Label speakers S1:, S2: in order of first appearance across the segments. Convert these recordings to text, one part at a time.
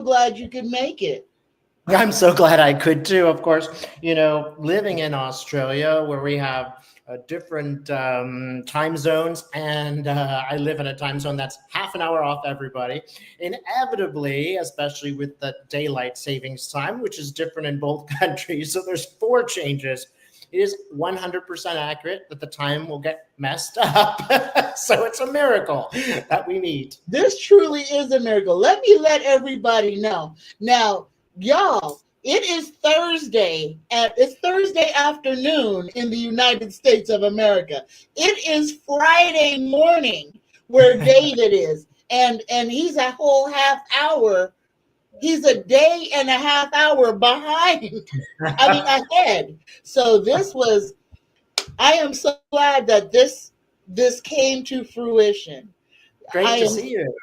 S1: glad you could make it.
S2: I'm so glad I could too, of course. Living in Australia where we have different time zones, and I live in a time zone that's half an hour off everybody. Inevitably, especially with the daylight savings time, which is different in both countries. So there's four changes. It is 100% accurate that the time will get messed up. So it's a miracle that we meet.
S1: This truly is a miracle. Let me let everybody know. Now, y'all, it's Thursday afternoon in the United States of America. It is Friday morning where David is. And he's a whole half hour. He's a day and a half hour behind. Ahead. So I am so glad that this came to fruition.
S2: Great to see you.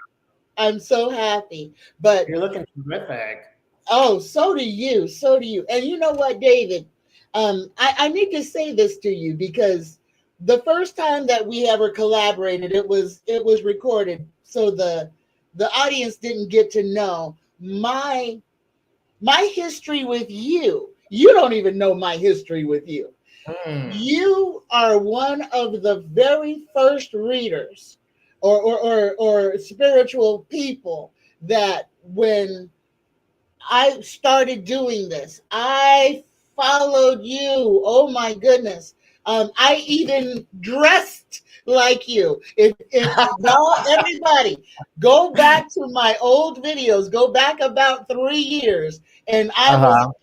S1: I'm so happy. But
S2: you're looking terrific.
S1: Oh, so do you. So do you. And you know what, David? I need to say this to you because the first time that we ever collaborated, it was recorded, so the audience didn't get to know my history with you. You don't even know my history with you. You are one of the very first readers or spiritual people that when I started doing this, I followed you. Oh my goodness. I even dressed like you. If everybody go back to my old videos, go back about 3 years, and I was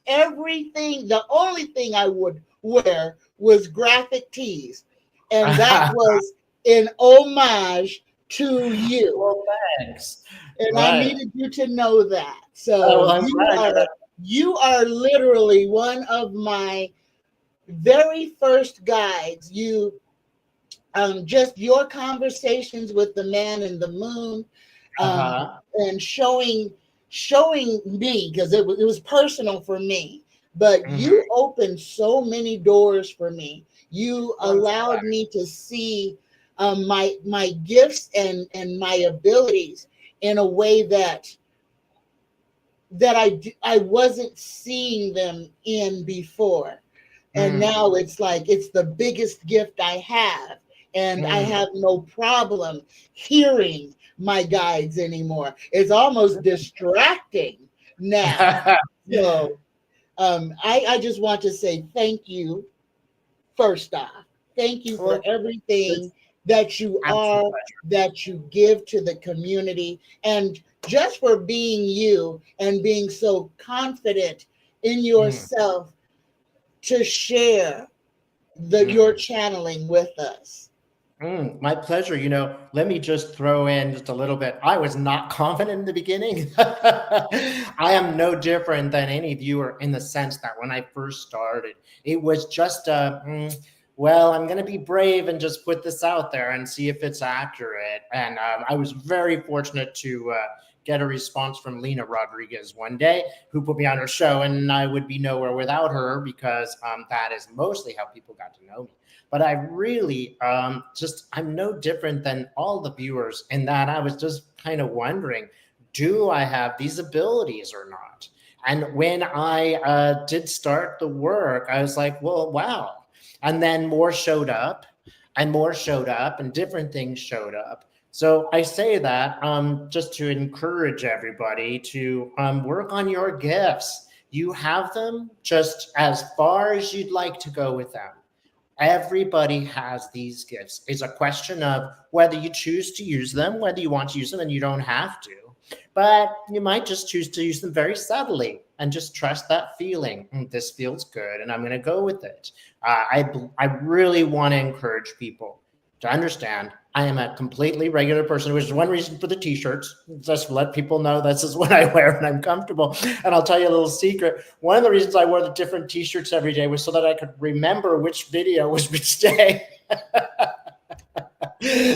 S1: everything. The only thing I would wear was graphic tees, and that was in homage to you.
S2: Well, thanks.
S1: And I needed you to know that. So you are literally one of my very first guides. You just your conversations with the man in the moon, and showing me, because it was personal for me, but you opened so many doors for me. You allowed me to see my gifts and my abilities in a way that I wasn't seeing them in before. And now it's like it's the biggest gift I have. And I have no problem hearing my guides anymore. It's almost distracting now. So I just want to say thank you, first off. Thank you for everything that you are, that you give to the community, and just for being you and being so confident in yourself to share your channeling with us.
S2: My pleasure. Let me just throw in just a little bit. I was not confident in the beginning. I am no different than any viewer in the sense that when I first started, it was just well, I'm going to be brave and just put this out there and see if it's accurate. And I was very fortunate to get a response from Lena Rodriguez one day, who put me on her show, and I would be nowhere without her because that is mostly how people got to know me. But I really I'm no different than all the viewers in that I was just kind of wondering, do I have these abilities or not? And when I did start the work, I was like, well, wow. And then more showed up and different things showed up. So I say that just to encourage everybody to work on your gifts. You have them just as far as you'd like to go with them. Everybody has these gifts. It's a question of whether you choose to use them, whether you want to use them, and you don't have to. But you might just choose to use them very subtly and just trust that feeling. This feels good, and I'm going to go with it. I really want to encourage people to understand I am a completely regular person, which is one reason for the t-shirts. Just let people know this is what I wear and I'm comfortable. And I'll tell you a little secret. One of the reasons I wore the different t-shirts every day was so that I could remember which video was which day.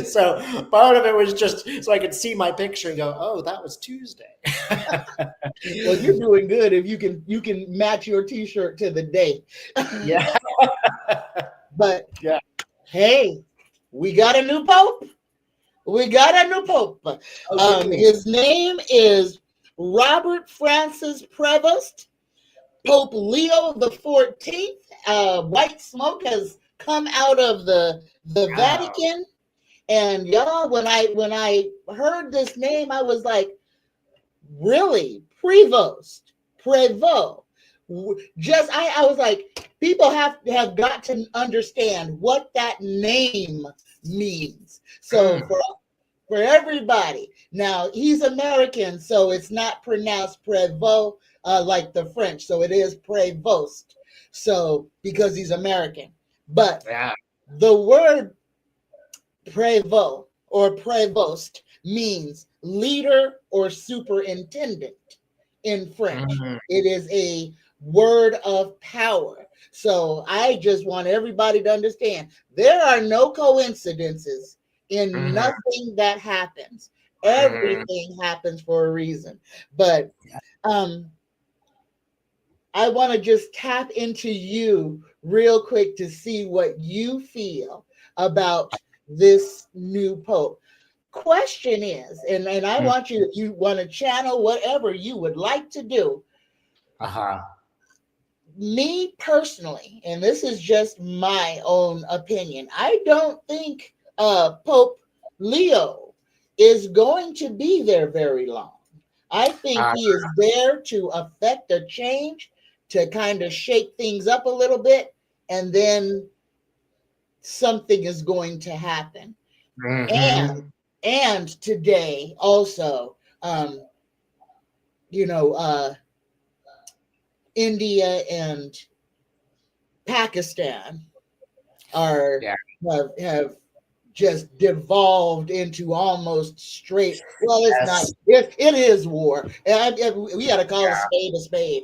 S2: So part of it was just so I could see my picture and go, oh, that was Tuesday.
S1: Well, you're doing good if you can match your t-shirt to the date.
S2: Yeah.
S1: But
S2: yeah.
S1: Hey, we got a new pope. His name is Robert Francis Prevost, Pope Leo the 14th. White smoke has come out of the
S2: Wow.
S1: Vatican. And y'all, when I heard this name, I was like, really? Prevost. Just I was like, people have got to understand what that name means. So
S2: Mm.
S1: for everybody. Now he's American, so it's not pronounced Prevost like the French. So it is Prevost. So because he's American, but
S2: Yeah.
S1: the word Prévôt or Prévost means leader or superintendent in French.
S2: Mm.
S1: It is a word of power. So I just want everybody to understand there are no coincidences in
S2: Mhm.
S1: nothing that happens.
S2: Mhm.
S1: Everything happens for a reason. But um, I want to just tap into you real quick to see what you feel about this new pope. Question is, and I
S2: Mm.
S1: want you, if you want to channel whatever you would like to do,
S2: Uh-huh.
S1: me personally, and this is just my own opinion, I don't think Pope Leo is going to be there very long. I think
S2: Uh,
S1: he is there to affect a change, to kind of shake things up a little bit, and then something is going to happen. And
S2: mhm.
S1: and today also, um, you know, India and Pakistan are
S2: Yeah.
S1: have just devolved into almost straight. Well, it's not.
S2: Yes.
S1: It is war. And we got to call a
S2: Yeah.
S1: spade a spade.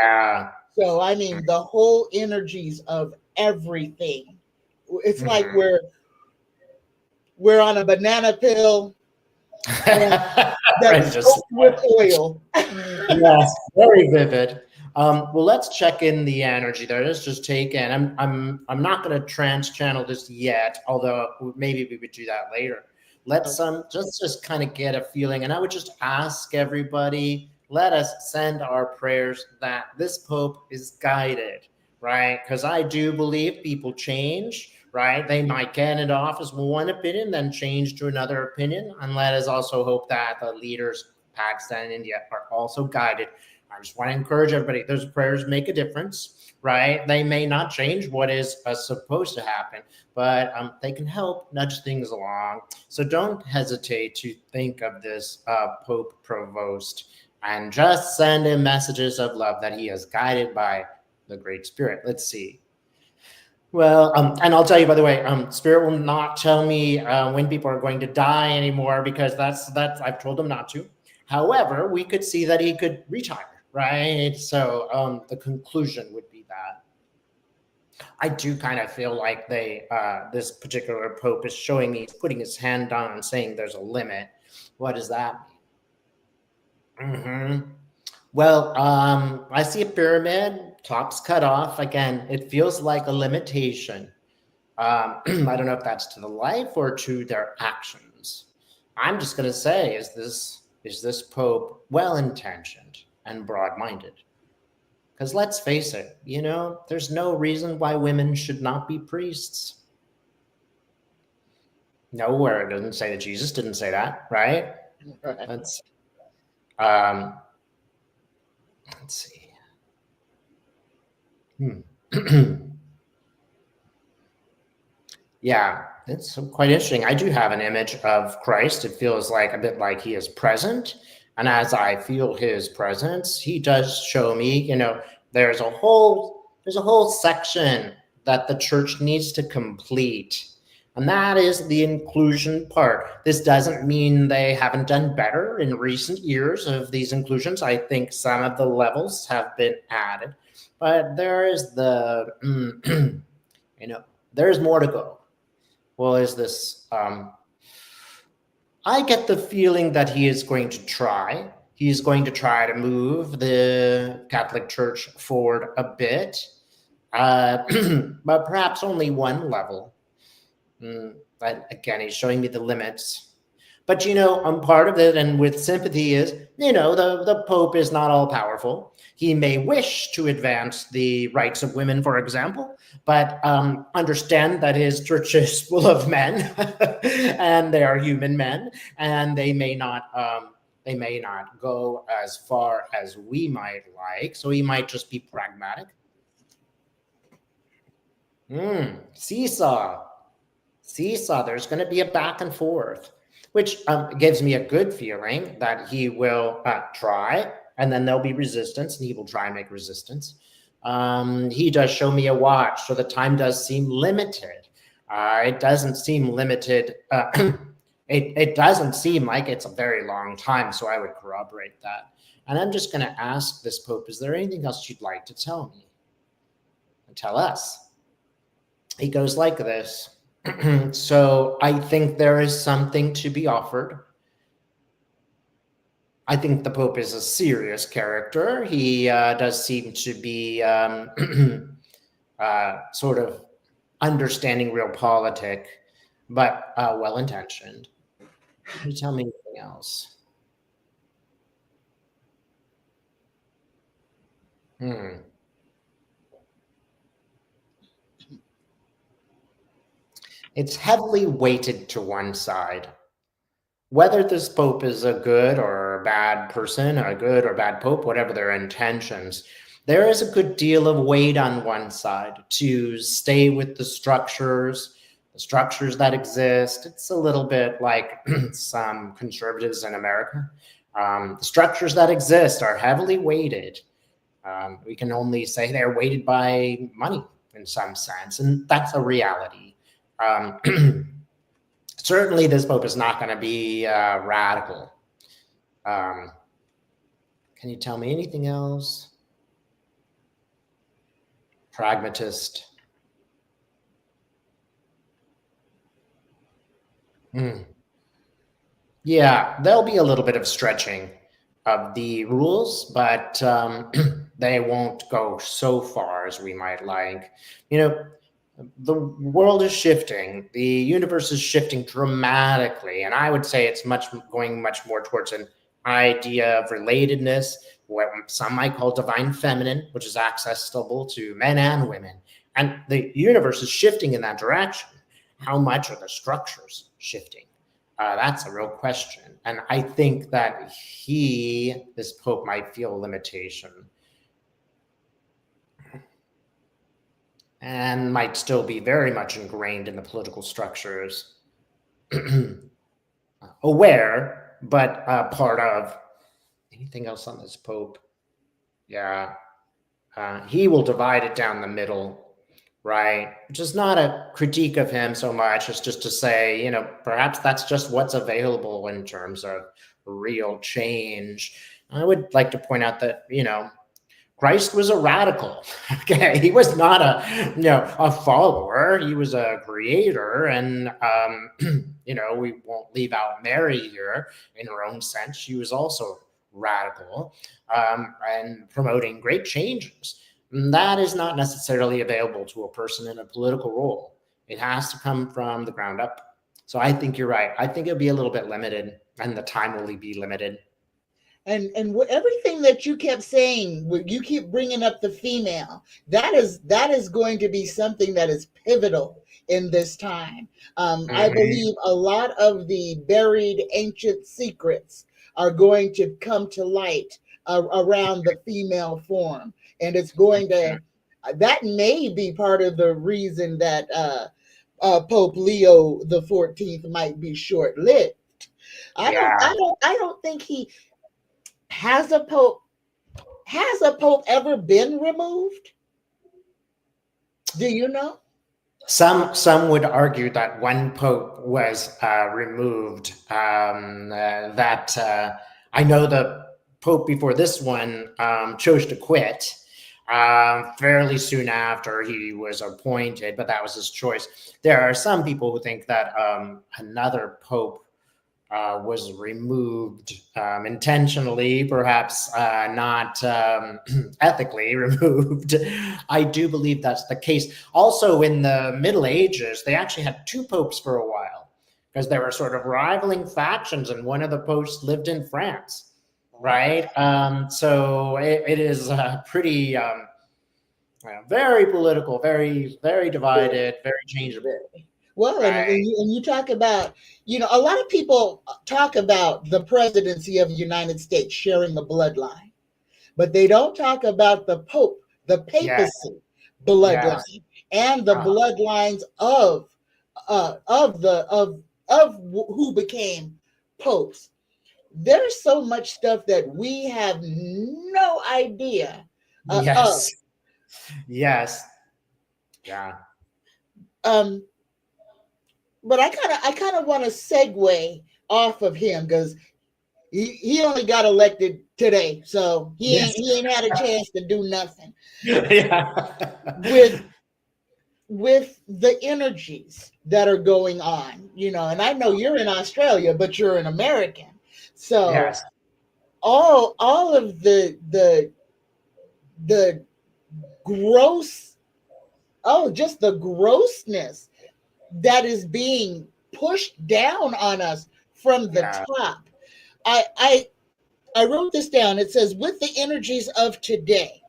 S2: Yeah.
S1: So I mean, the whole energies of everything. It's like
S2: Mhm.
S1: we're on a banana pill and
S2: Right,
S1: that's
S2: just
S1: soaked with oil.
S2: yes, very vivid. Well, let's check in the energy there. Let's just take in. I'm not going to trans channel this yet, although maybe we would do that later. Let's
S1: Okay.
S2: just kind of get a feeling, and I would just ask everybody, let us send our prayers that this Pope is guided, right? Because I do believe people change, right? They might get into office with one opinion, then change to another opinion, and let us also hope that the leaders Pakistan and India are also guided. I just want to encourage everybody, those prayers make a difference, right? They may not change what is supposed to happen, but they can help nudge things along. So don't hesitate to think of this Pope Provost and just send him messages of love that he is guided by the Great Spirit. Let's see. Well, and I'll tell you, by the way, Spirit will not tell me when people are going to die anymore because that's I've told them not to. However, we could see that he could retire, right? So the conclusion would be that I do kind of feel like this particular pope is showing me, putting his hand down and saying there's a limit. What does that mean? Well, I see a pyramid, tops cut off. Again, it feels like a limitation. I don't know if that's to the life or to their actions. I'm just going to say, is this Pope well intentioned and broad minded? Because let's face it, there's no reason why women should not be priests. Nowhere it doesn't say that Jesus didn't say that, right?
S1: Right.
S2: Let's um, let's see. Hmm. Yeah, it's quite interesting. I do have an image of Christ. It feels like a bit like he is present. And as I feel his presence, he does show me, there's a whole section that the church needs to complete. And that is the inclusion part. This doesn't mean they haven't done better in recent years of these inclusions. I think some of the levels have been added, but there is there's more to go. Well, is this? I get the feeling that he is going to try. He's going to try to move the Catholic Church forward a bit, uh, but perhaps only one level. But again, he's showing me the limits. But part of it, and with sympathy, is the Pope is not all powerful. He may wish to advance the rights of women, for example, but understand that his church is full of men, and they are human men, and they may not. They may not go as far as we might like, so he might just be pragmatic. Seesaw. Seesaw. There's going to be a back and forth, which gives me a good feeling that he will try, and then there'll be resistance, and he will try and make resistance. He does show me a watch, so the time does seem limited. It doesn't seem limited. It doesn't seem like it's a very long time, so I would corroborate that. And I'm just going to ask this Pope, is there anything else you'd like to tell me? And tell us. He goes like this. So I think there is something to be offered. I think the Pope is a serious character. He does seem to be sort of understanding realpolitik, but well-intentioned. Can you tell me anything else? It's heavily weighted to one side. Whether this Pope is a good or a bad person, a good or bad Pope, whatever their intentions, there is a good deal of weight on one side to stay with the structures that exist. It's a little bit like some conservatives in America. The structures that exist are heavily weighted. We can only say they're weighted by money in some sense, and that's a reality. Certainly this Pope is not going to be radical. Can you tell me anything else? Pragmatist. Yeah, there'll be a little bit of stretching of the rules, but they won't go so far as we might like. The world is shifting. The universe is shifting dramatically. And I would say it's going much more towards an idea of relatedness, what some might call divine feminine, which is accessible to men and women. And the universe is shifting in that direction. How much are the structures shifting? That's a real question. And I think that this Pope might feel a limitation and might still be very much ingrained in the political structures, aware, but part of. Anything else on this Pope? Yeah. He will divide it down the middle, right? Which is not a critique of him so much. It's just to say, perhaps that's just what's available in terms of real change. I would like to point out that, Christ was a radical. Okay, he was not a follower. He was a creator, and we won't leave out Mary here in her own sense. She was also radical and promoting great changes. And that is not necessarily available to a person in a political role. It has to come from the ground up. So I think you're right. I think it'll be a little bit limited, and the time will be limited.
S1: And everything that you kept saying, you keep bringing up the female. That is going to be something that is pivotal in this time. I believe a lot of the buried ancient secrets are going to come to light around the female form, and it's going to. That may be part of the reason that Pope Leo the 14th might be short-lived. I don't think he. Has a pope ever been removed? Do you know?
S2: Some would argue that one pope was removed. That I know the pope before this one chose to quit fairly soon after he was appointed, but that was his choice. There are some people who think that another pope was removed intentionally, perhaps not ethically removed. I do believe that's the case. Also, in the Middle Ages, they actually had two popes for a while. because there were sort of rivaling factions, and one of the posts lived in France, right? So it is pretty very political, very divided, very changeable.
S1: Well,
S2: Right.
S1: and you talk about, a lot of people talk about the presidency of the United States sharing the bloodline, but they don't talk about the Pope, the
S2: Yes.
S1: papacy
S2: Yes.
S1: bloodline, and the
S2: Uh,
S1: bloodlines of who became popes. There's so much stuff that we have no idea of.
S2: yes. Yes. Yeah.
S1: Um, but I kind of want to segue off of him because he only got elected today, so he
S2: Yes.
S1: ain't he ain't had a chance to do nothing
S2: Yeah.
S1: with the energies that are going on, and I know you're in Australia, but you're an American. So
S2: Yes.
S1: all of the gross, just the grossness that is being pushed down on us from the
S2: Yeah.
S1: top. I wrote this down. It says, with the energies of today,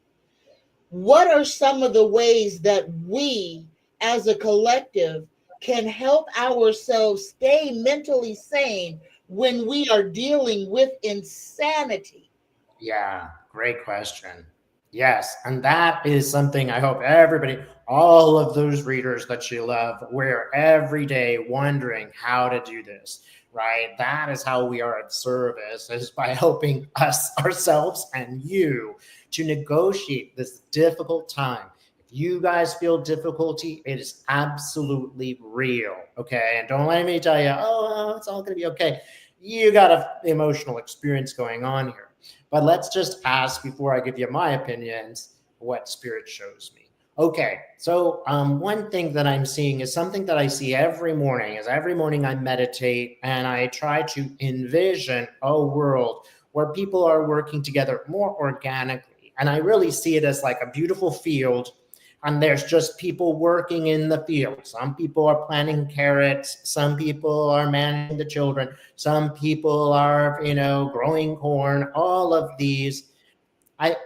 S1: what are some of the ways that we as a collective can help ourselves stay mentally sane when we are dealing with insanity?
S2: Yeah. Great question. Yes. And that is something I hope everybody, all of those readers that you love, we're every day wondering how to do this, right? That is how we are of service, is by helping us, ourselves, and you to negotiate this difficult time. If you guys feel difficulty, it is absolutely real. Okay. And don't let me tell you, oh, it's all going to be okay. You got an emotional experience going on here. But let's just ask before I give you my opinions what spirit shows me. Okay, so one thing that I'm seeing is something that I see every morning. Is every morning I meditate and I try to envision a world where people are working together more organically, and I really see it as like a beautiful field. And there's just people working in the field. Some people are planting carrots. Some people are managing the children. Some people are, growing corn. All of these.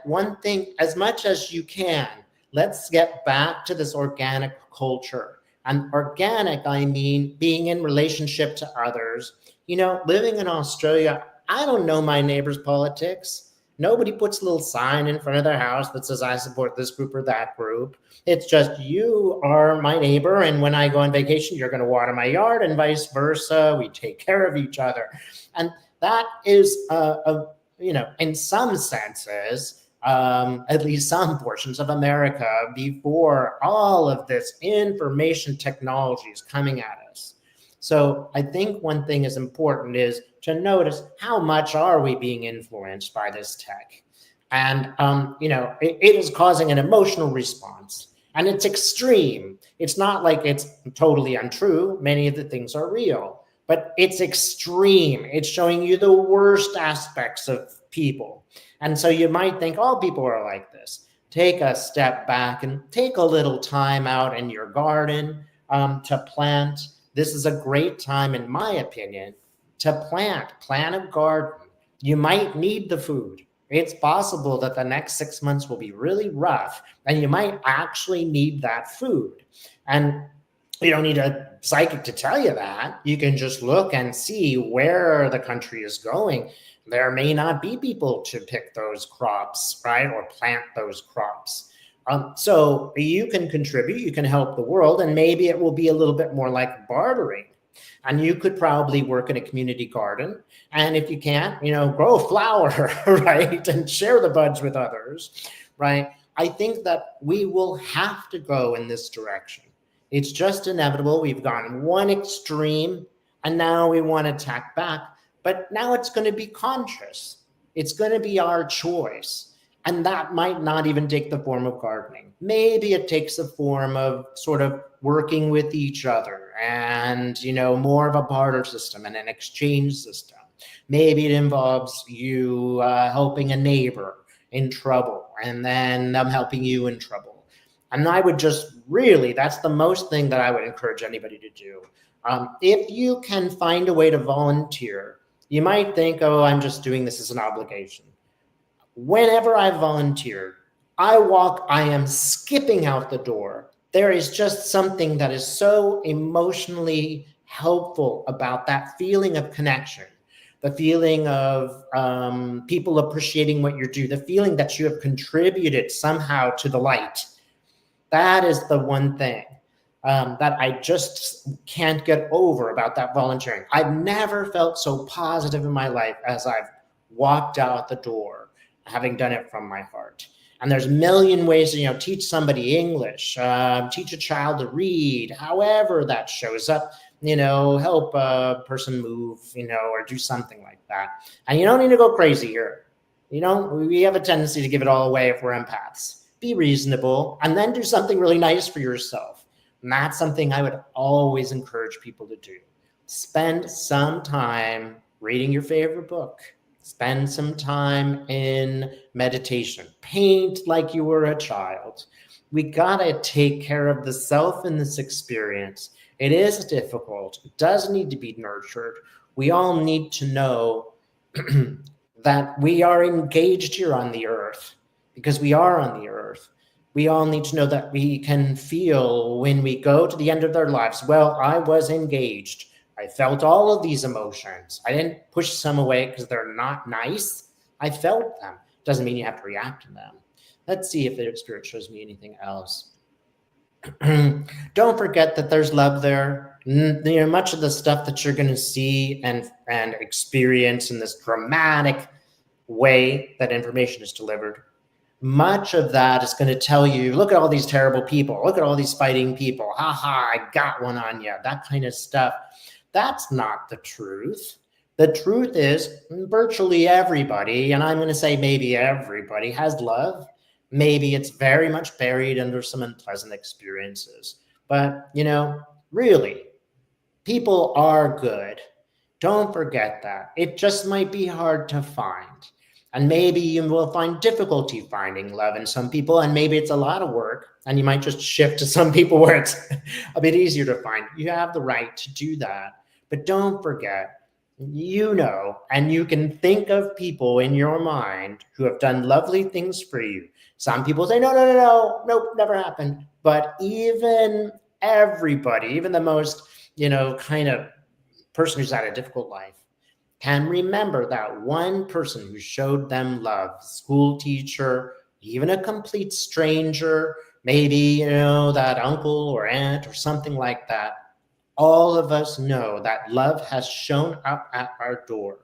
S2: One thing, as much as you can, let's get back to this organic culture. And organic, I mean being in relationship to others. Living in Australia, I don't know my neighbor's politics. Nobody puts a little sign in front of their house that says, I support this group or that group. It's just, you are my neighbor, and when I go on vacation, you're going to water my yard, and vice versa. We take care of each other. And that is in some senses, at least some portions of America, before all of this information technology is coming at us. So I think one thing is important is to notice how much are we being influenced by this tech. And, it is causing an emotional response. And it's extreme. It's not like it's totally untrue. Many of the things are real, but it's extreme. It's showing you the worst aspects of people. And so you might think all people are like this. Take a step back and take a little time out in your garden to plant. This is a great time, in my opinion, to plant a garden. You might need the food. It's possible that the next 6 months will be really rough, and you might actually need that food. And you don't need a psychic to tell you that. You can just look and see where the country is going. There may not be people to pick those crops, right, or plant those crops. So you can contribute, you can help the world, and maybe it will be a little bit more like bartering. And you could probably work in a community garden. And if you can't, grow a flower, right, and share the buds with others, right? I think that we will have to go in this direction. It's just inevitable. We've gone one extreme, and now we want to tack back. But now it's going to be conscious. It's going to be our choice. And that might not even take the form of gardening. Maybe it takes the form of sort of working with each other and, more of a barter system and an exchange system. Maybe it involves you helping a neighbor in trouble and then them helping you in trouble. And I would just really, that's the most thing that I would encourage anybody to do. If you can find a way to volunteer, you might think, oh, I'm just doing this as an obligation. Whenever I volunteered, I am skipping out the door. There is just something that is so emotionally helpful about that feeling of connection, the feeling of people appreciating what you do, the feeling that you have contributed somehow to the light. That is the one thing that I just can't get over about that volunteering. I've never felt so positive in my life as I've walked out the door, having done it from my heart. And there's a million ways to, teach somebody English, teach a child to read, however that shows up, help a person move, or do something like that. And you don't need to go crazy here. We have a tendency to give it all away if we're empaths. Be reasonable, and then do something really nice for yourself. And that's something I would always encourage people to do. Spend some time reading your favorite book. Spend some time in meditation. Paint like you were a child. We gotta take care of the self in this experience. It is difficult. It does need to be nurtured. We all need to know that we are engaged here on the earth, because we are on the earth. We all need to know that we can feel when we go to the end of their lives, well, I was engaged. I felt all of these emotions. I didn't push some away because they're not nice. I felt them. Doesn't mean you have to react to them. Let's see if the Spirit shows me anything else. Don't forget that there's love there. Much of the stuff that you're going to see and experience in this dramatic way that information is delivered, much of that is going to tell you, look at all these terrible people. Look at all these fighting people. Ha ha, I got one on you. That kind of stuff. That's not the truth. The truth is virtually everybody, and I'm going to say maybe everybody, has love. Maybe it's very much buried under some unpleasant experiences. But, really, people are good. Don't forget that. It just might be hard to find. And maybe you will find difficulty finding love in some people, and maybe it's a lot of work, and you might just shift to some people where it's a bit easier to find. You have the right to do that. But don't forget, and you can think of people in your mind who have done lovely things for you. Some people say, no, nope, never happened. But even everybody, even the most, kind of person who's had a difficult life, can remember that one person who showed them love, school teacher, even a complete stranger, maybe, that uncle or aunt or something like that. All of us know that love has shown up at our door.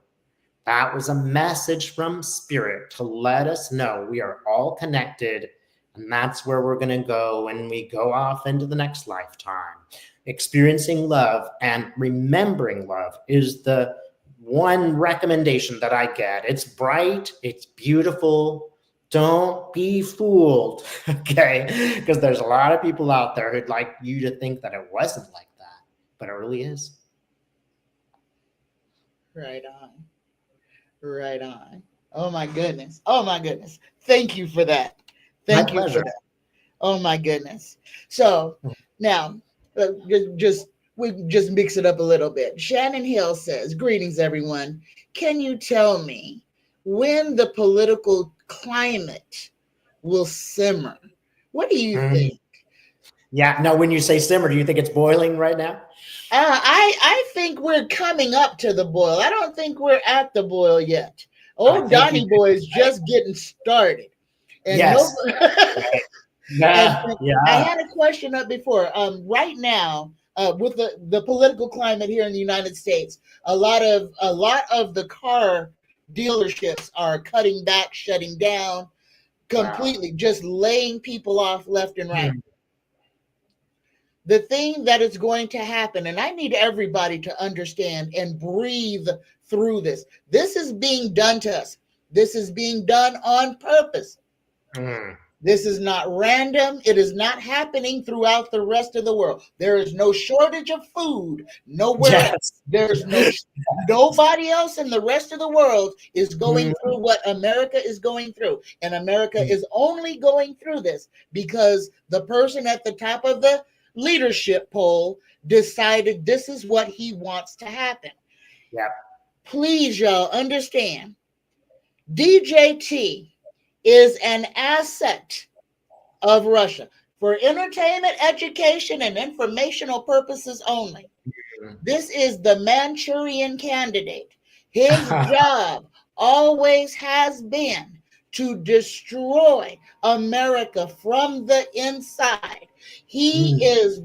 S2: That was a message from Spirit to let us know we are all connected, and that's where we're going to go when we go off into the next lifetime. Experiencing love and remembering love is the one recommendation that I get. It's bright, it's beautiful. Don't be fooled, okay? Because there's a lot of people out there who'd like you to think that it wasn't like that, but it really is.
S1: Right on. Right on. Oh my goodness. Oh my goodness. Thank you for that. Thank you for that. Oh my goodness. So now, we just mix it up a little bit. Shannon Hill says, "Greetings, everyone. Can you tell me when the political climate will simmer? What do you think?"
S2: Yeah. Now, when you say simmer, do you think it's boiling right now?
S1: I think we're coming up to the boil. I don't think we're at the boil yet. Old Donnie Boy is just getting started. And
S2: yes.
S1: Yeah. I had a question up before. Right now, with the political climate here in the United States, a lot of the car dealerships are cutting back, shutting down completely, just laying people off left and right. The thing that is going to happen, and I need everybody to understand and breathe through this. This is being done to us. This is being done on purpose. This is not random. It is not happening throughout the rest of the world. There is no shortage of food nowhere else. There's nobody else in the rest of the world is going through what America is going through. And America is only going through this because the person at the top of the leadership poll decided this is what he wants to happen.
S2: Yep.
S1: Please, y'all, understand DJT is an asset of Russia for entertainment, education, and informational purposes only. This is the Manchurian candidate. His job always has been to destroy America from the inside. He is he's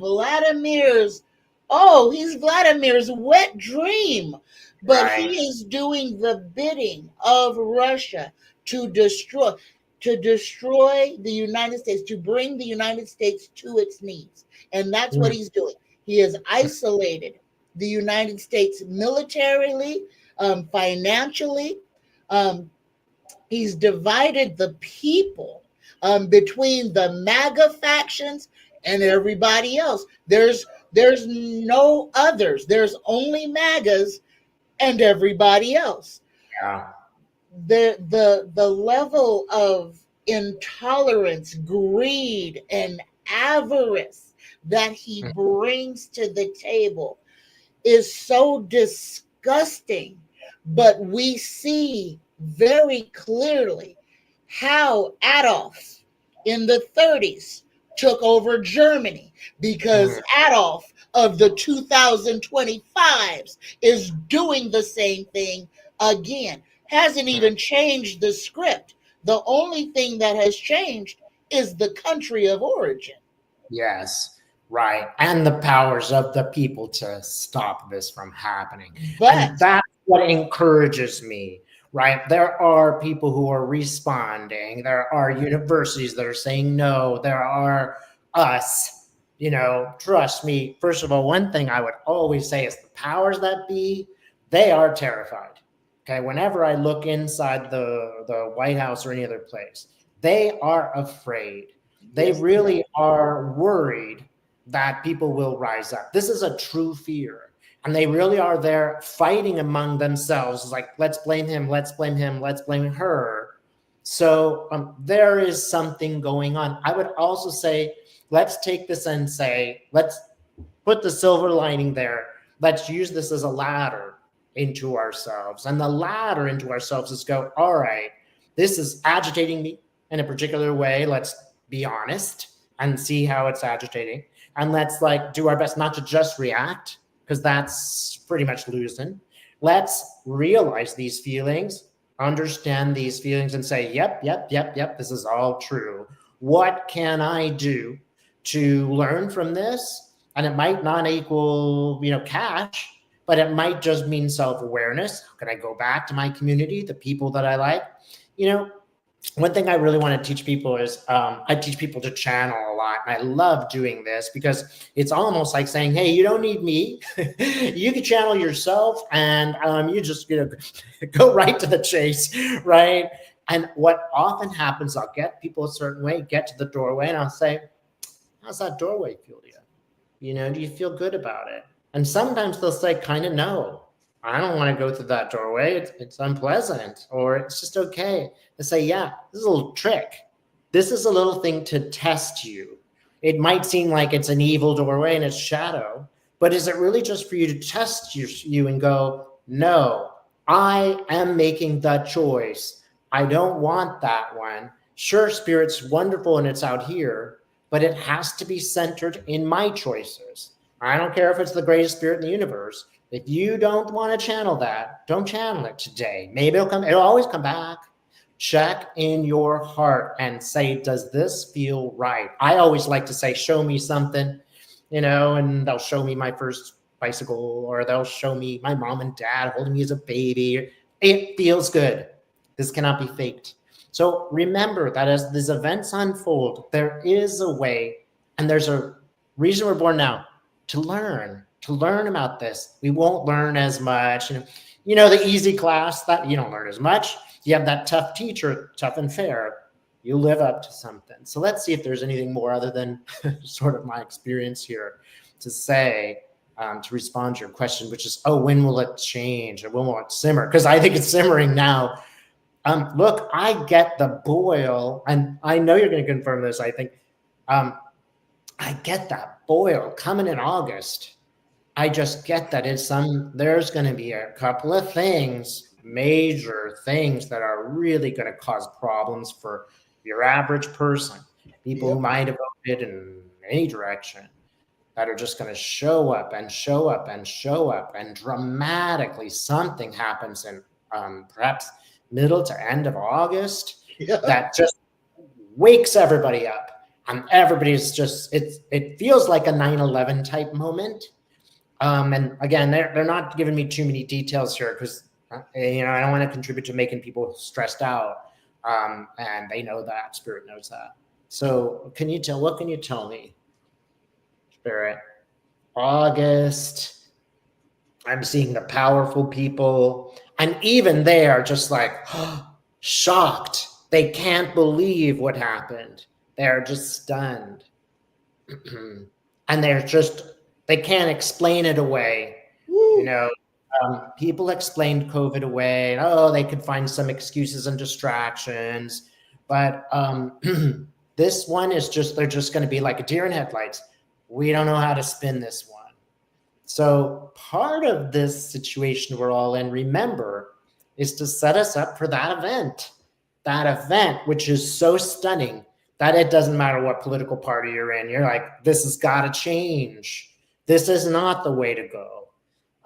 S1: Vladimir's wet dream, but
S2: Right.
S1: he is doing the bidding of Russia to destroy the United States, to bring the United States to its knees. And that's what he's doing. He has isolated the United States militarily, financially. Um, he's divided the people between the MAGA factions and everybody else. There's no others. There's only MAGAs and everybody else.
S2: Yeah.
S1: The level of intolerance, greed, and avarice that he brings to the table is so disgusting. But we see very clearly how Adolf in the 30s took over Germany, because Adolf of the 2025s is doing the same thing again. Hasn't even changed the script. The only thing that has changed is the country of origin.
S2: Yes, right. And the powers of the people to stop this from happening. And
S1: But
S2: that's what encourages me, right? There are people who are responding. There are universities that are saying no. There are us, trust me. First of all, one thing I would always say is the powers that be, they are terrified. Okay. Whenever I look inside the White House or any other place, they are afraid. They
S1: yes,
S2: really are worried that people will rise up. This is a true fear. And they really are there fighting among themselves. It's like, let's blame him, let's blame him, let's blame her. So there is something going on. I would also say, let's take this and say, let's put the silver lining there. Let's use this as a ladder into ourselves. And the ladder into ourselves is go, all right, this is agitating me in a particular way. Let's be honest and see how it's agitating. And let's do our best not to just react, because that's pretty much losing. Let's realize these feelings, understand these feelings, and say, yep, this is all true. What can I do to learn from this? And it might not equal, cash, but it might just mean self-awareness. How can I go back to my community, the people that I like? One thing I really want to teach people is I teach people to channel a lot. And I love doing this because it's almost like saying, hey, you don't need me. You can channel yourself, and you just go right to the chase, right? And what often happens, I'll get people a certain way, get to the doorway, and I'll say, how's that doorway feel to you? Do you feel good about it? And sometimes they'll say, kind of no. I don't want to go through that doorway. It's unpleasant, or it's just okay. They say, yeah, this is a little trick. This is a little thing to test you. It might seem like it's an evil doorway and it's shadow, but is it really just for you to test you and go, no, I am making that choice. I don't want that one. Sure, spirit's wonderful and it's out here, but it has to be centered in my choices. I don't care if it's the greatest spirit in the universe. If you don't want to channel that, don't channel it today. Maybe it'll always come back. Check in your heart and say, does this feel right? I always like to say, show me something, and they'll show me my first bicycle, or they'll show me my mom and dad holding me as a baby. It feels good. This cannot be faked. So remember that as these events unfold, there is a way, and there's a reason we're born now, to learn about this. We won't learn as much. The easy class, that you don't learn as much. You have that tough teacher, tough and fair. You live up to something. So let's see if there's anything more other than sort of my experience here to say, to respond to your question, which is, when will it change? Or when will it simmer? Because I think it's simmering now. Look, I get the boil, and I know you're going to confirm this, I think. I get that boy, coming in August, I just get that there's going to be a couple of things, major things that are really going to cause problems for your average person, people who
S1: Yep.
S2: might have voted in any direction, that are just going to show up and show up and show up, and dramatically something happens in perhaps middle to end of August
S1: Yep.
S2: that just wakes everybody up. And everybody's just, it feels like a 9/11 type moment. And again, they're not giving me too many details here because I don't want to contribute to making people stressed out. And they know that, Spirit knows that. So what can you tell me, Spirit? August, I'm seeing the powerful people, and even they are just like shocked. They can't believe what happened. They're just stunned. And they can't explain it away.
S1: Woo.
S2: People explained COVID away. Oh, they could find some excuses and distractions. But this one is they're just going to be like a deer in headlights. We don't know how to spin this one. So part of this situation we're all in, remember, is to set us up for that event, which is so stunning that it doesn't matter what political party you're in. You're like, this has got to change. This is not the way to go.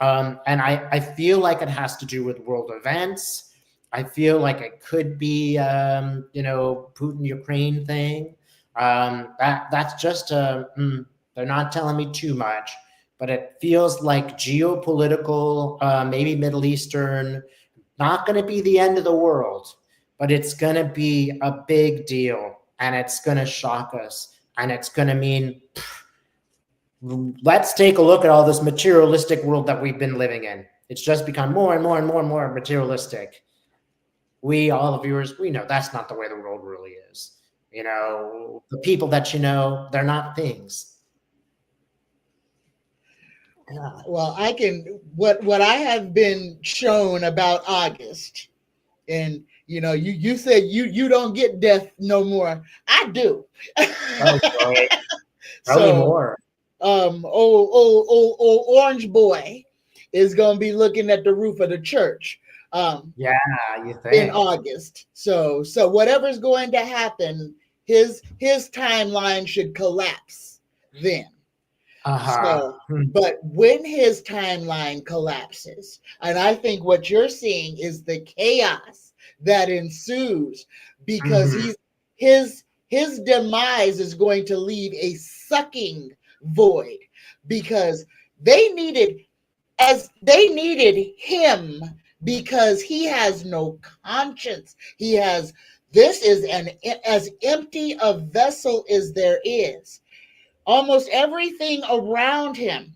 S2: And I feel like it has to do with world events. I feel like it could be, Putin-Ukraine thing. That's just they're not telling me too much, but it feels like geopolitical, maybe Middle Eastern, not going to be the end of the world, but it's going to be a big deal, and it's going to shock us, and it's going to mean, let's take a look at all this materialistic world that we've been living in. It's just become more and more and more and more materialistic. All the viewers, we know that's not the way the world really is. The people that they're not things.
S1: Yeah. Well, what I have been shown about August, and you said you don't get death no more. I do.
S2: Oh, boy. Tell me
S1: So
S2: more.
S1: old orange boy is gonna be looking at the roof of the church
S2: Yeah, you
S1: in
S2: think?
S1: August. So whatever's going to happen, his timeline should collapse then. So, but when his timeline collapses, and I think what you're seeing is the chaos that ensues because his demise is going to leave a sucking void because they needed him because he has no conscience. This is as empty a vessel as there is. Almost everything around him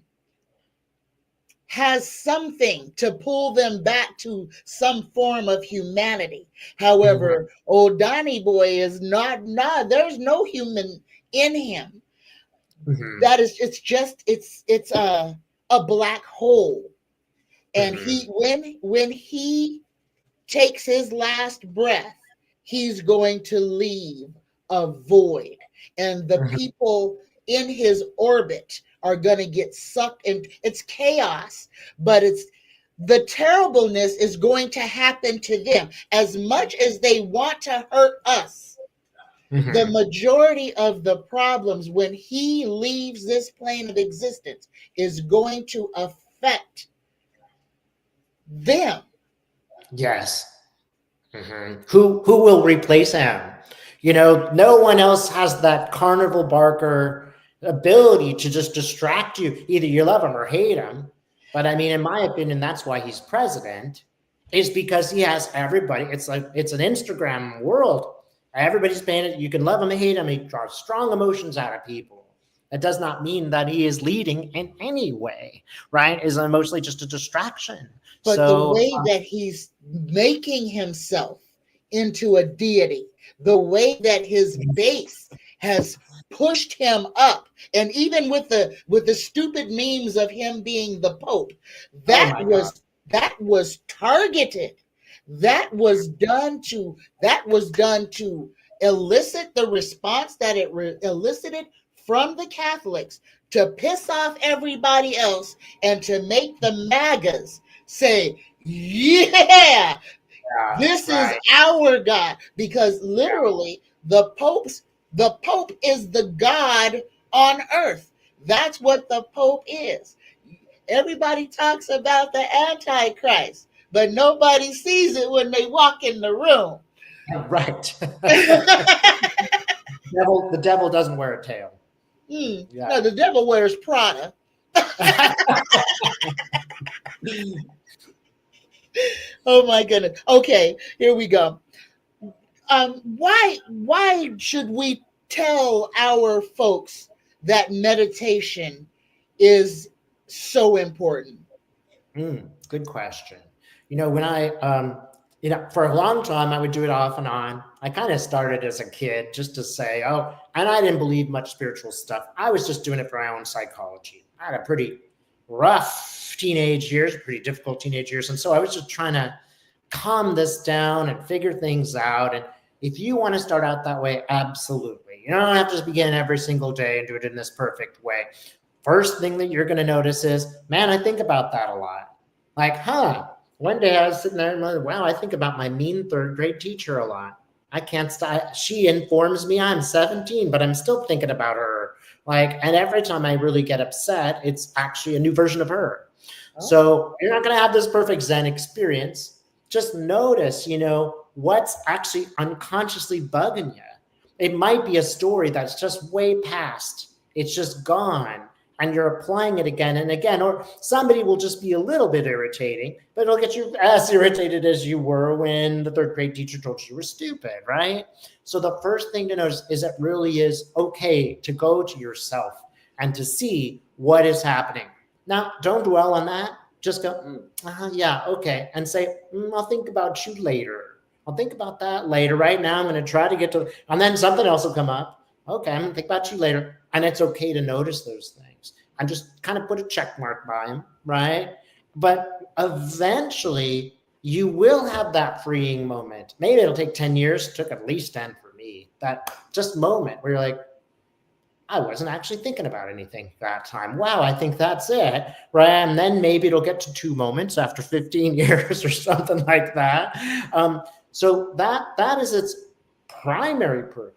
S1: has something to pull them back to some form of humanity. However, old Donnie boy is not, there's no human in him. That is, it's a black hole. And when he takes his last breath, he's going to leave a void. And the people in his orbit are going to get sucked in. It's chaos, but the terribleness is going to happen to them. As much as they want to hurt us, the majority of the problems when he leaves this plane of existence is going to affect them.
S2: Yes. Who will replace him? No one else has that carnival barker ability to just distract you. Either you love him or hate him. But I mean, in my opinion, that's why he's president, is because he has everybody. It's an Instagram world. Everybody's paying it. You can love him or hate him. He draws strong emotions out of people. That does not mean that he is leading in any way, right? Is emotionally just a distraction.
S1: But the way that he's making himself into a deity, the way that his base has pushed him up, and even with the stupid memes of him being the Pope, that was targeted. That was done to elicit the response that it elicited from the Catholics to piss off everybody else and to make the MAGAs say, yeah,
S2: Yeah,
S1: this is
S2: right.
S1: our God. Because
S2: Yeah.
S1: literally the Pope is the God on earth. That's what the Pope is. Everybody talks about the Antichrist, but nobody sees it when they walk in the room.
S2: Right. The devil doesn't wear a tail. Yeah.
S1: No, the devil wears Prada. Oh my goodness. Okay, here we go. Why should we tell our folks that meditation is so important?
S2: Good question. When for a long time, I would do it off and on. I kind of started as a kid just to say, oh, and I didn't believe much spiritual stuff. I was just doing it for my own psychology. I had a pretty rough teenage years, pretty difficult teenage years. And so I was just trying to calm this down and figure things out. And if you want to start out that way, absolutely. You don't have to begin every single day and do it in this perfect way. First thing that you're going to notice is, man, I think about that a lot. Like, one day I was sitting there and like, wow, I think about my mean third grade teacher a lot. I can't stop. She informs me I'm 17, but I'm still thinking about her. Like, and every time I really get upset, it's actually a new version of her.
S1: Oh.
S2: So you're not going to have this perfect Zen experience. Just notice, what's actually unconsciously bugging you. It might be a story that's just way past. It's just gone. And you're applying it again and again, or somebody will just be a little bit irritating, but it'll get you as irritated as you were when the third grade teacher told you were stupid, right? So the first thing to notice is it really is okay to go to yourself and to see what is happening. Now, don't dwell on that. Just go, yeah, okay. And say, I'll think about you later. I'll think about that later. Right now, I'm going to try to get to, and then something else will come up. Okay, I'm going to think about you later. And it's okay to notice those things and just kind of put a check mark by them, right? But eventually, you will have that freeing moment. Maybe it'll take 10 years. It took at least 10 for me. That just moment where you're like, I wasn't actually thinking about anything that time. Wow, I think that's it, right? And then maybe it'll get to 2 moments after 15 years or something like that. So that is its primary purpose.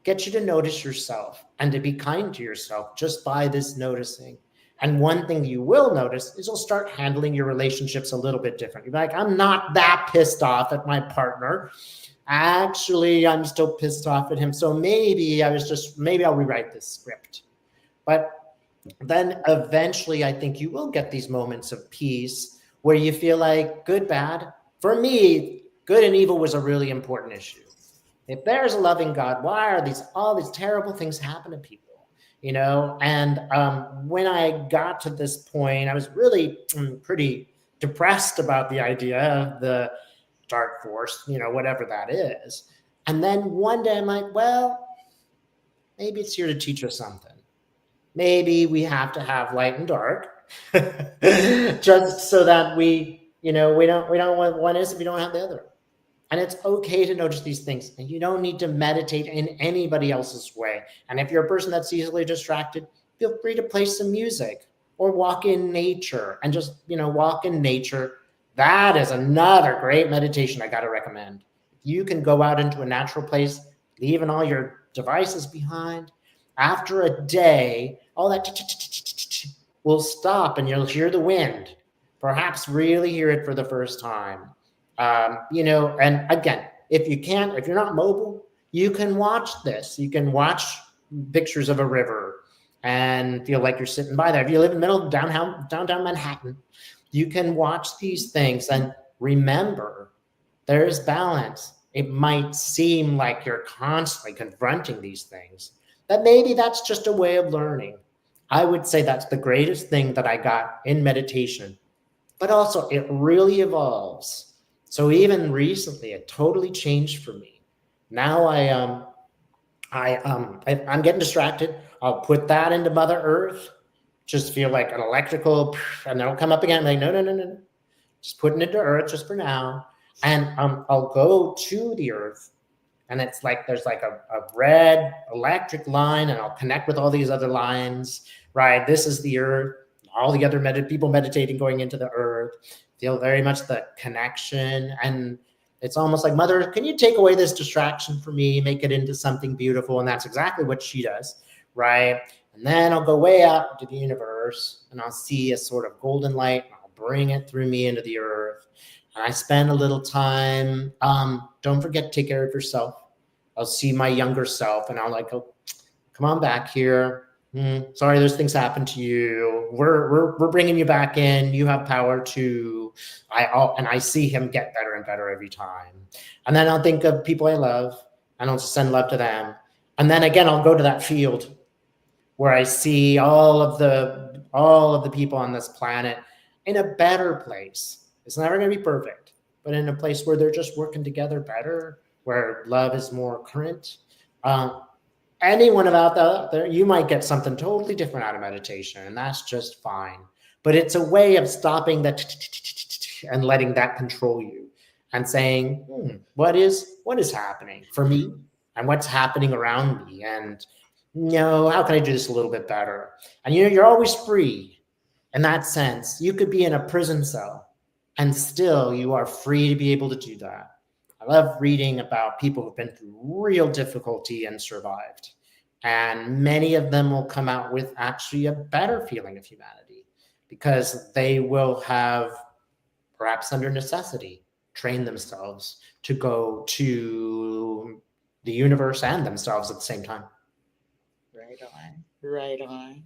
S2: Get you to notice yourself and to be kind to yourself just by this noticing. And one thing you will notice is you'll start handling your relationships a little bit different. You're like, I'm not that pissed off at my partner. Actually, I'm still pissed off at him. So maybe I'll rewrite this script. But then eventually I think you will get these moments of peace where you feel like good, bad. For me, good and evil was a really important issue. If there's a loving God, why are all these terrible things happen to people? And when I got to this point, I was really pretty depressed about the idea of the dark force, whatever that is. And then one day I'm like, well, maybe it's here to teach us something. Maybe we have to have light and dark just so that we don't want one is if we don't have the other. And it's okay to notice these things. And you don't need to meditate in anybody else's way. And if you're a person that's easily distracted, feel free to play some music or walk in nature and just, walk in nature. That is another great meditation I got to recommend. If you can go out into a natural place, leaving all your devices behind, after a day, all that will stop and you'll hear the wind, perhaps really hear it for the first time. And again, if you're not mobile, you can watch this. You can watch pictures of a river and feel like you're sitting by there. If you live in the middle of downtown Manhattan, you can watch these things and remember there's balance. It might seem like you're constantly confronting these things, but maybe that's just a way of learning. I would say that's the greatest thing that I got in meditation, but also it really evolves. So even recently, it totally changed for me. Now I'm getting distracted. I'll put that into Mother Earth, just feel like an electrical, and then it'll come up again. I'm like, no. Just putting it to Earth just for now. And I'll go to the Earth and it's like there's like a red electric line, and I'll connect with all these other lines, right? This is the earth, all the other people meditating going into the earth, feel very much the connection. And it's almost like, Mother, can you take away this distraction for me, make it into something beautiful? And that's exactly what she does, right? And then I'll go way out into the universe, and I'll see a sort of golden light, and I'll bring it through me into the earth. And I spend a little time. Don't forget to take care of yourself. I'll see my younger self, and I'll like, oh, come on back here. Sorry, those things happen to you. We're bringing you back in. You have power to. And I see him get better and better every time. And then I'll think of people I love, and I'll just send love to them. And then again, I'll go to that field where I see all of the people on this planet in a better place. It's never going to be perfect, but in a place where they're just working together better, where love is more current. Anyone about there, you might get something totally different out of meditation, and that's just fine. But it's a way of stopping that and letting that control you, and saying, what is happening for me, and what's happening around me, and how can I do this a little bit better? And you're always free in that sense. You could be in a prison cell, and still you are free to be able to do that. I love reading about people who've been through real difficulty and survived. And many of them will come out with actually a better feeling of humanity, because they will have, perhaps under necessity, trained themselves to go to the universe and themselves at the same time.
S1: Right on.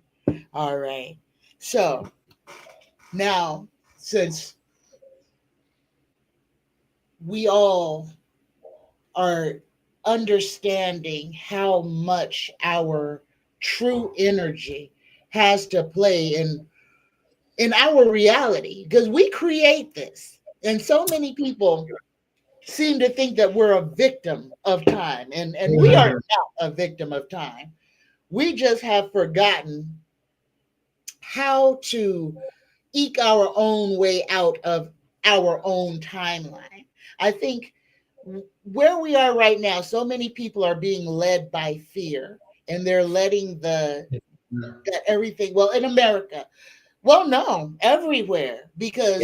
S1: All right. So now, since we all are understanding how much our true energy has to play in our reality, because we create this, and so many people seem to think that we're a victim of time, and we are not a victim of time. We just have forgotten how to eke our own way out of our own timeline. I think where we are right now, so many people are being led by fear, and they're letting that everything, well, in America, well, no, everywhere, because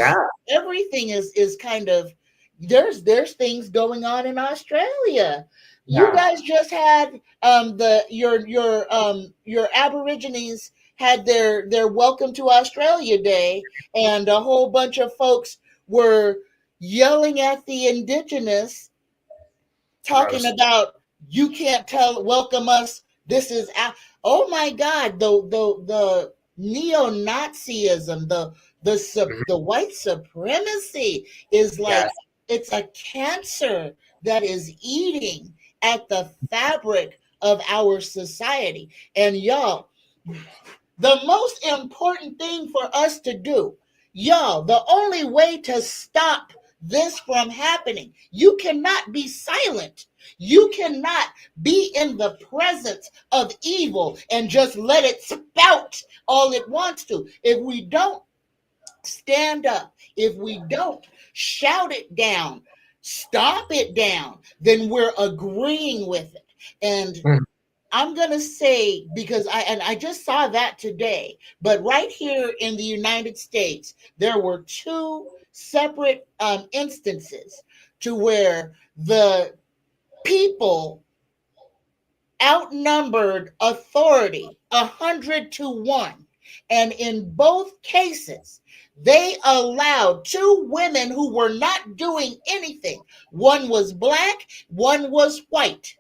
S1: everything is kind of, there's things going on in Australia. You guys just had your Aborigines had their Welcome to Australia Day, and a whole bunch of folks were yelling at the Indigenous, talking about, you can't welcome us. This is oh my God, the neo-Nazism, the white supremacy is like, it's a cancer that is eating at the fabric of our society. And y'all, the most important thing for us to do, y'all, the only way to stop this from happening, you cannot be silent. You cannot be in the presence of evil and just let it spout all it wants to. If we don't stand up, if we don't shout it down, stomp it down, then we're agreeing with it. And I'm going to say, because I just saw that today, but right here in the United States, there were two separate instances to where the people outnumbered authority 100-1. And in both cases, they allowed two women who were not doing anything. One was black, one was white.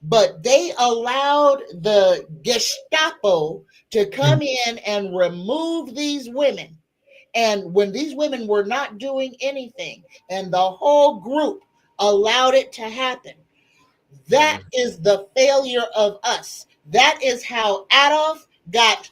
S1: But they allowed the Gestapo to come in and remove these women. And when these women were not doing anything, and the whole group allowed it to happen, that is the failure of us. That is how Adolf got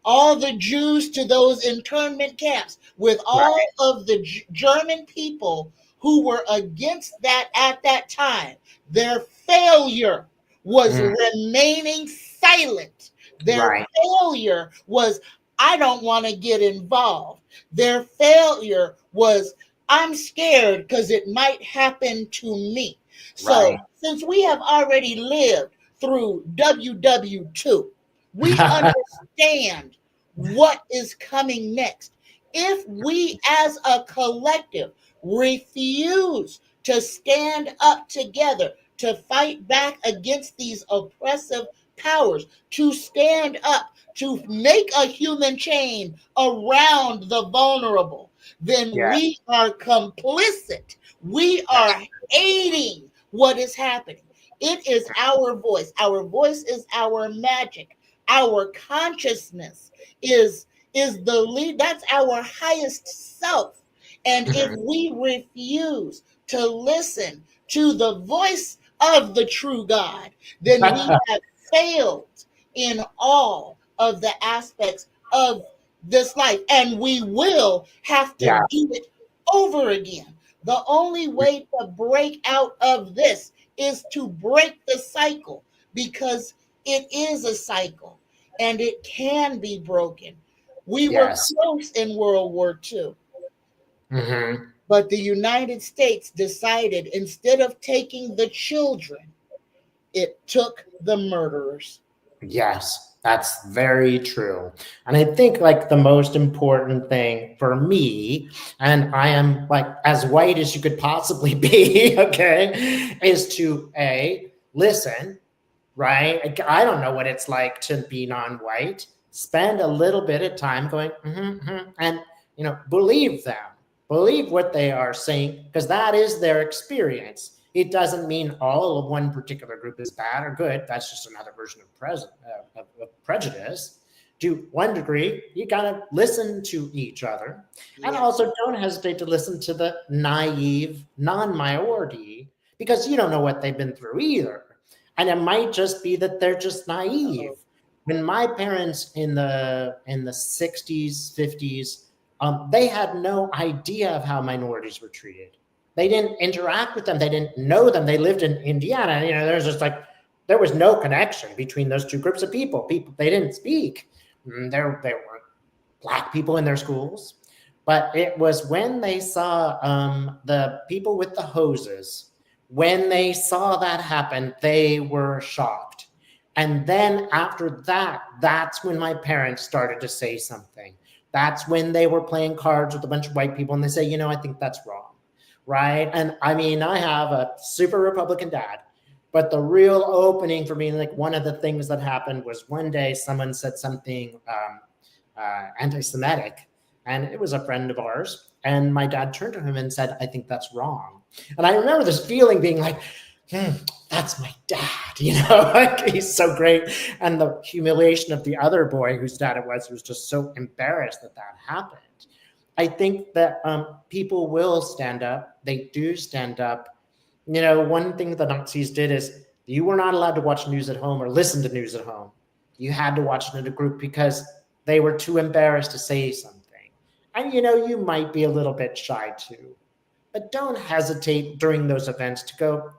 S1: all the Jews to those internment camps, with all of the German people who were against that at that time. Their failure was remaining silent. Their failure was, I don't want to get involved. Their failure was, I'm scared because it might happen to me.
S2: Right.
S1: So, since we have already lived through WW2, we understand what is coming next. If we as a collective refuse to stand up together to fight back against these oppressive powers, to stand up to make a human chain around the vulnerable, then
S2: Yeah.
S1: we are complicit. We are aiding what is happening. It is our voice. Our voice is our magic. Our consciousness is the lead. That's our highest self. And if
S2: Mhm.
S1: we refuse to listen to the voice of the true God, then we have failed in all of the aspects of this life, and we will have to
S2: Yeah.
S1: do it over again. The only way to break out of this is to break the cycle, because it is a cycle and it can be broken. We were
S2: Yes.
S1: close in World War II,
S2: Hmm.
S1: but the United States decided, instead of taking the children, it took the murderers.
S2: Yes, that's very true. And I think like the most important thing for me, and I am like as white as you could possibly be, okay, is to listen, right? I don't know what it's like to be non-white. Spend a little bit of time going, and believe them, believe what they are saying, because that is their experience. It doesn't mean all of one particular group is bad or good. That's just another version of, of prejudice. To one degree, you gotta listen to each other, and
S1: Yes.
S2: also don't hesitate to listen to the naive non-minority, because you don't know what they've been through either, and it might just be that they're just naive.
S1: Uh-oh.
S2: When my parents in the 60s, 50s, they had no idea of how minorities were treated. They didn't interact with them. They didn't know them. They lived in Indiana. There's just like there was no connection between those two groups of people. People they didn't speak. There weren't black people in their schools, but it was when they saw the people with the hoses. When they saw that happen, they were shocked. And then after that, that's when my parents started to say something. That's when they were playing cards with a bunch of white people and they say, I think that's wrong. Right. And I mean, I have a super Republican dad, but the real opening for me, like one of the things that happened was one day someone said something anti-Semitic, and it was a friend of ours. And my dad turned to him and said, "I think that's wrong." And I remember this feeling being like, that's my dad, like he's so great. And the humiliation of the other boy whose dad it was just so embarrassed that that happened. I think that people will stand up. They do stand up. One thing the Nazis did is you were not allowed to watch news at home or listen to news at home. You had to watch it in a group because they were too embarrassed to say something. And you might be a little bit shy too. But don't hesitate during those events to go,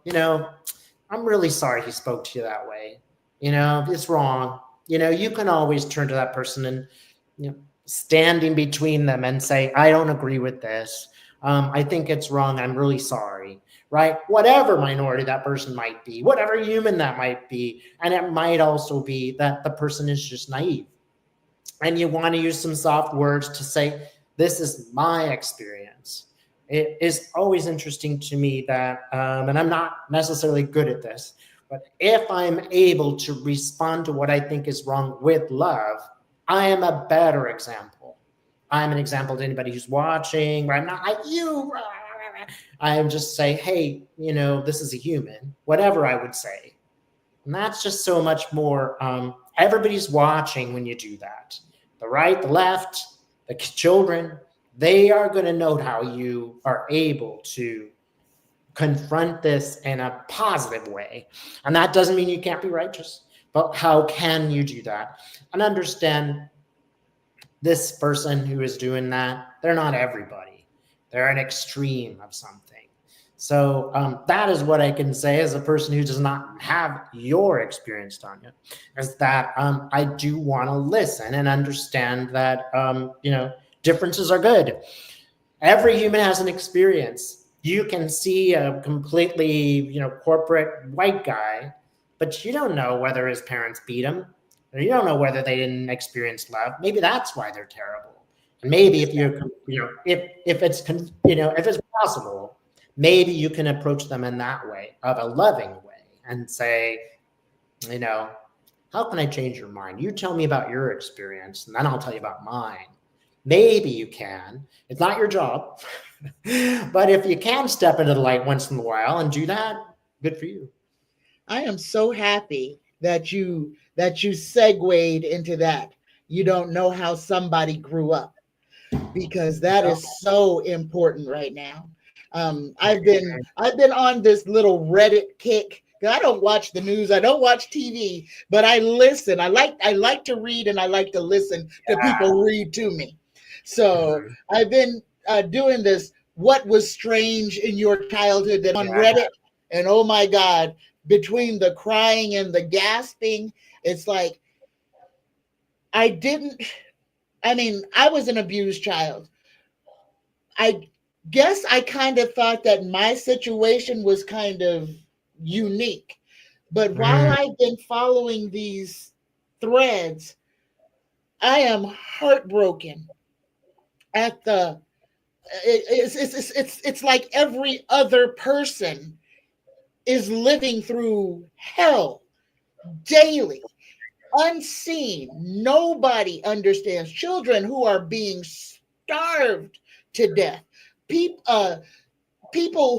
S2: I'm really sorry he spoke to you that way. It's wrong. You can always turn to that person and, standing between them and say, I don't agree with this. I think it's wrong. I'm really sorry. Right? Whatever minority that person might be, whatever human that might be. And it might also be that the person is just naive. And you want to use some soft words to say, this is my experience. It is always interesting to me that, and I'm not necessarily good at this, but if I'm able to respond to what I think is wrong with love, I am a better example. I'm an example to anybody who's watching, where I'm not like you. I just say, hey, this is a human, whatever I would say. And that's just so much more. Everybody's watching when you do that. The right, the left, the children, they are going to note how you are able to confront this in a positive way. And that doesn't mean you can't be righteous, but how can you do that? And understand this person who is doing that, they're not everybody. They're an extreme of something. So that is what I can say as a person who does not have your experience, Tanya, is that I do want to listen and understand that, differences are good. Every human has an experience. You can see a completely, corporate white guy, but you don't know whether his parents beat him, or you don't know whether they didn't experience love. Maybe that's why they're terrible. And maybe if you're, if it's possible, maybe you can approach them in that way, of a loving way, and say, you know, how can I change your mind? You tell me about your experience, and then I'll tell you about mine. Maybe you can. It's not your job. But if you can step into the light once in a while and do that, good for you.
S1: I am so happy that you segued into that. You don't know how somebody grew up, because that is so important right now. I've been on this little Reddit kick. I don't watch the news. I don't watch TV, but I listen. I like to read, and I like to listen to people read to me. So
S2: Mhm.
S1: I've been doing this. What was strange in your childhood that on
S2: Yeah.
S1: Reddit? And oh my God, between the crying and the gasping, it's like I didn't. I mean, I was an abused child. I guess I kind of thought that my situation was kind of unique. But while
S2: Mm,
S1: I've been following these threads, I am heartbroken at the it's like every other person is living through hell daily, unseen. Nobody understands. Children who are being starved to death. People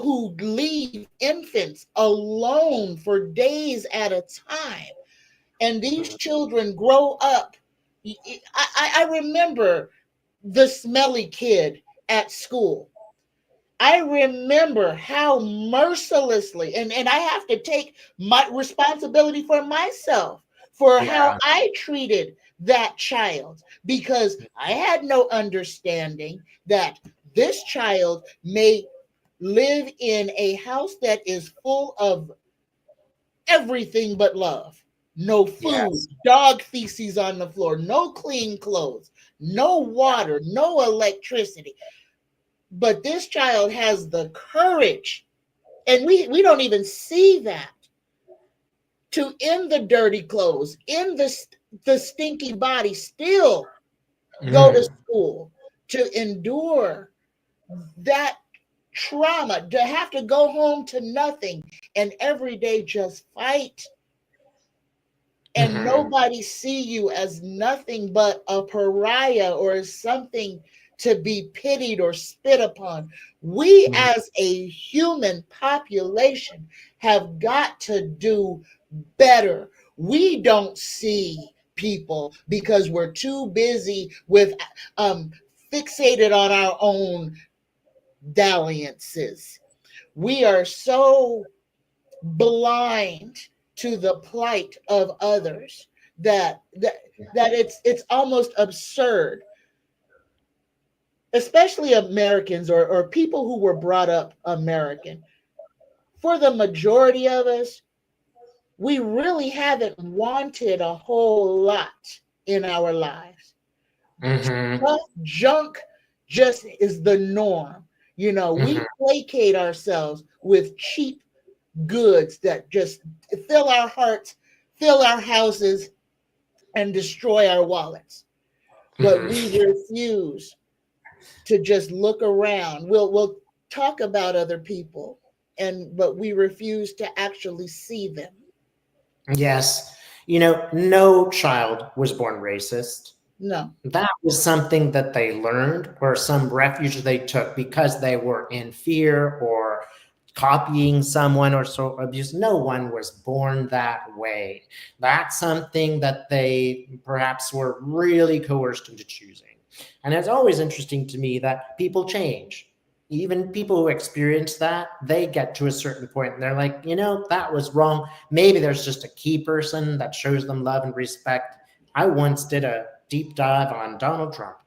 S1: who leave infants alone for days at a time, and these children grow up. I remember the smelly kid at school. I remember how mercilessly, and I have to take my responsibility for myself for how
S2: yeah.
S1: I treated that child, because I had no understanding that this child may live in a house that is full of everything but love. No food,
S2: Yes.
S1: dog feces on the floor, no clean clothes, no water, no electricity. But this child has the courage, and we don't even see that, to in the dirty clothes, in the stinky body, still go to
S2: Mm,
S1: school, to endure that trauma, to have to go home to nothing, and every day just fight, and
S2: mhm,
S1: nobody see you as nothing but a pariah or as something to be pitied or spit upon. We
S2: mm,
S1: as a human population have got to do better. We don't see people because we're too busy with um fixated on our own dalliances. We are so blind to the plight of others that it's almost absurd, especially Americans, or people who were brought up American. For the majority of us, we really haven't wanted a whole lot in our lives.
S2: mhm,
S1: Junk just is the norm. We
S2: mhm,
S1: placate ourselves with cheap goods that just fill our hearts, fill our houses, and destroy our wallets. But we
S2: mhm.
S1: refuse to just look around. We'll talk about other people, but we refuse to actually see them.
S2: Yes. No child was born racist.
S1: No.
S2: That was something that they learned, or some refuge they took because they were in fear or copying someone or so abuse. No one was born that way. That's something that they perhaps were really coerced into choosing. And it's always interesting to me that people change. Even people who experience that, they get to a certain point and they're like, that was wrong. Maybe there's just a key person that shows them love and respect. I once did a deep dive on Donald Trump.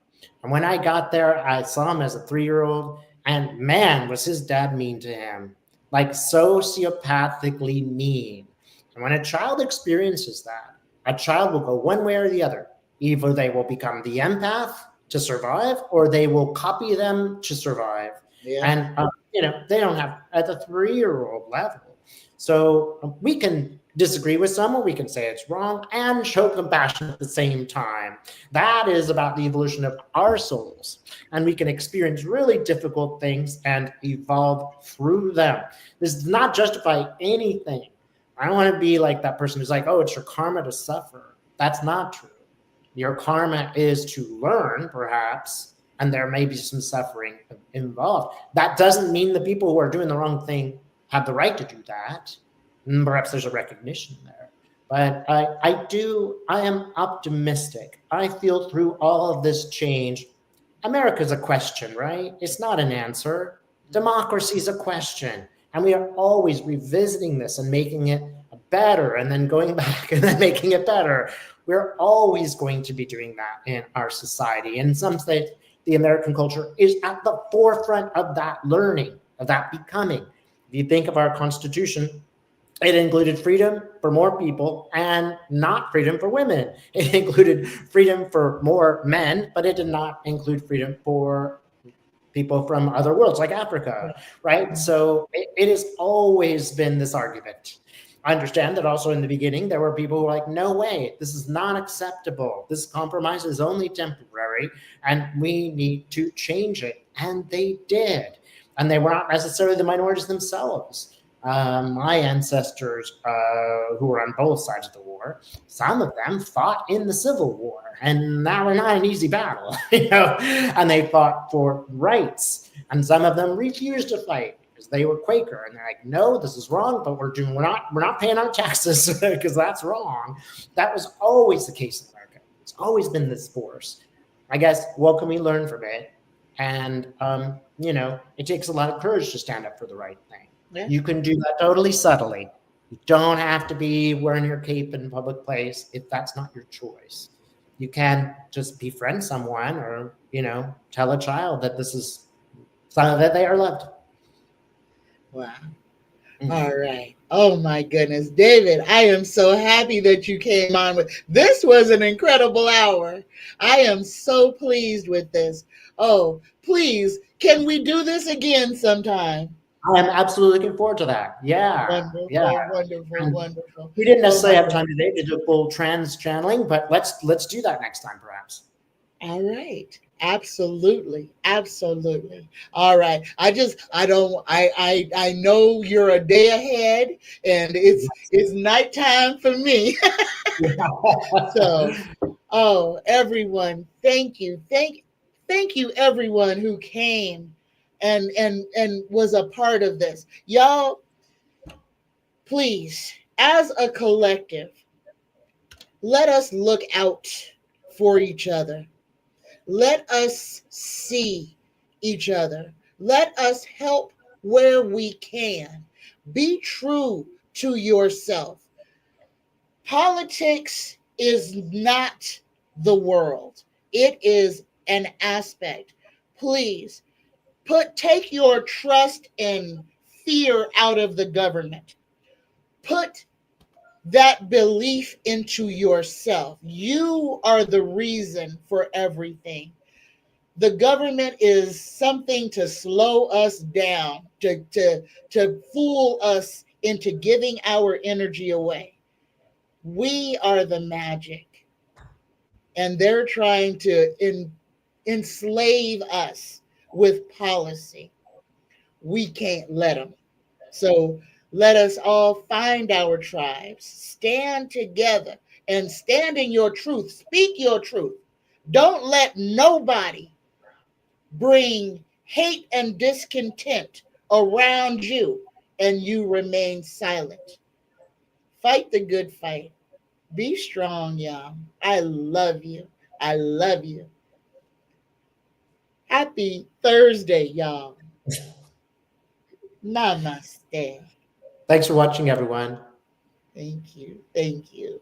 S2: And when I got there, I saw him as a 3-year-old, and man, was his dad mean to him, like sociopathically mean. And when a child experiences that, a child will go one way or the other. Either they will become the empath to survive, or they will copy them to survive.
S1: Yeah.
S2: And They don't have at the 3-year-old level. So we can disagree with someone, we can say it's wrong, and show compassion at the same time. That is about the evolution of our souls. And we can experience really difficult things and evolve through them. This does not justify anything. I don't want to be like that person who's like, oh, it's your karma to suffer. That's not true. Your karma is to learn, perhaps, and there may be some suffering involved. That doesn't mean the people who are doing the wrong thing have the right to do that. Perhaps there's a recognition there. But I am optimistic. I feel through all of this change, America's a question, right? It's not an answer. Democracy is a question. And we are always revisiting this and making it better and then going back and then making it better. We're always going to be doing that in our society. In some states, the American culture is at the forefront of that learning, of that becoming. If you think of our Constitution, it included freedom for more people and not freedom for women. It included freedom for more men, but it did not include freedom for people from other worlds like Africa, right? So it has always been this argument. I understand that also in the beginning, there were people who were like, no way, this is not acceptable. This compromise is only temporary and we need to change it. And they did. And they were not necessarily the minorities themselves. My ancestors, who were on both sides of the war, some of them fought in the Civil War, and that was not an easy battle, and they fought for rights. And some of them refused to fight because they were Quaker, and they're like, "No, this is wrong, but we're not paying our taxes because that's wrong." That was always the case in America. It's always been this force. I guess what can we learn from it? And it takes a lot of courage to stand up for the right thing. Yeah. You can do that totally subtly. You don't have to be wearing your cape in a public place if that's not your choice. You can just befriend someone or, tell a child that this is that they are loved.
S1: Wow. Mm-hmm. All right. Oh my goodness. David, I am so happy that you came on with this. Was an incredible hour. I am so pleased with this. Oh, please, can we do this again sometime?
S2: I am absolutely looking forward to that. Yeah.
S1: Wonderful,
S2: yeah.
S1: wonderful.
S2: We didn't necessarily have time today to do full trans channeling, but let's do that next time, perhaps.
S1: All right. Absolutely. All right. I know you're a day ahead and it's nighttime for me. So, everyone, thank you. Thank you everyone who came and was a part of this. Y'all, please, as a collective, let us look out for each other. Let us see each other. Let us help where we can. Be true to yourself. Politics is not the world. It is an aspect. Please take your trust and fear out of the government. Put that belief into yourself. You are the reason for everything. The government is something to slow us down, to fool us into giving our energy away. We are the magic, and they're trying to enslave us with policy. We can't let them. So let us all find our tribes, stand together, and stand in your truth. Speak your truth. Don't let nobody bring hate and discontent around you and you remain silent. Fight the good fight. Be strong, y'all. I love you. I love you. Happy Thursday, y'all. Namaste.
S2: Thanks for watching, everyone.
S1: Thank you.